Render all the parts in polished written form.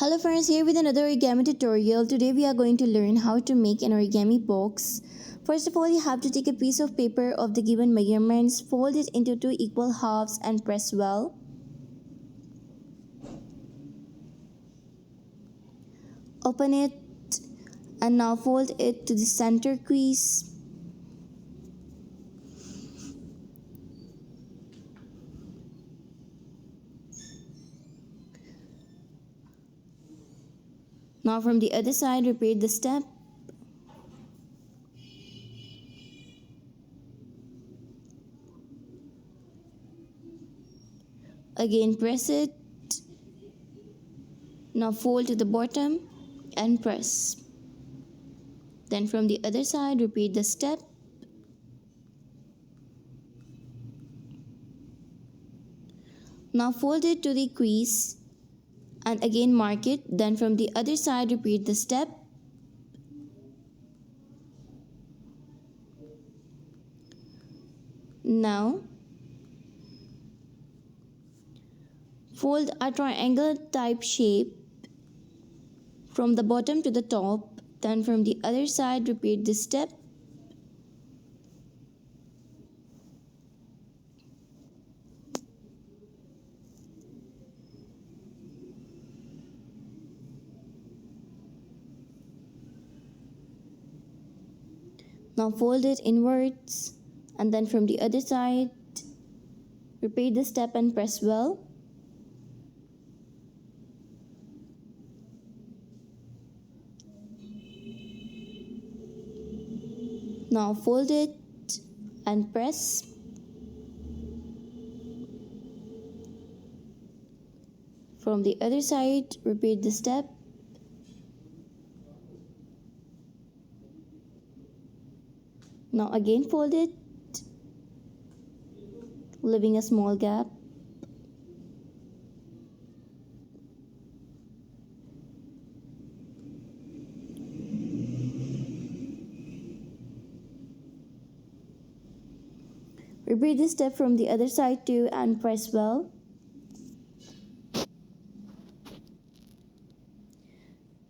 Hello friends, here with another origami tutorial. Today we are going to learn how to make an origami box. First of all, you have to take a piece of paper of the given measurements, fold it into two equal halves and press well. Open it and now fold it to the center crease. Now from the other side, repeat the step. Again press it. Now fold to the bottom and press. Then from the other side, repeat the step. Now fold it to the crease and again mark it. Then from the other side, repeat the step. Now fold a triangle type shape from the bottom to the top. Then from the other side, repeat this step. Now fold it inwards and then from the other side, repeat the step and press well. Now fold it and press. From the other side, repeat the step. Now again fold it, leaving a small gap. Repeat this step from the other side too and press well.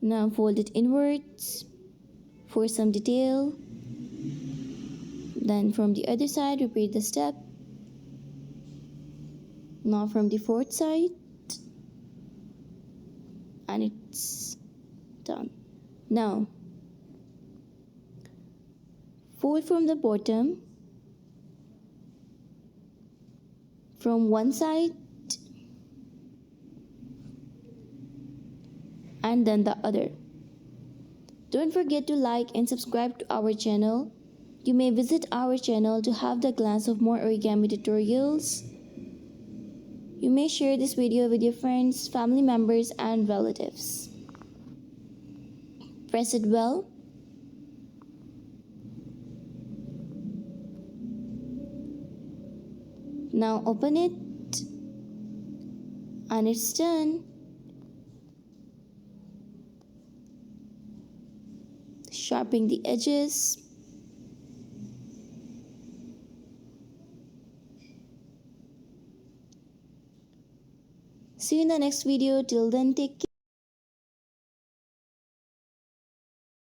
Now fold it inwards for some detail. Then from the other side, repeat the step. Now from the fourth side, and it's done. Now fold from the bottom from one side and then the other. Don't forget to like and subscribe to our channel. You may visit our channel to have the glance of more origami tutorials. You may share this video with your friends, family members, and relatives. Press it well. Now open it and it's done. Sharpen the edges. See you in the next video. Till then, take care.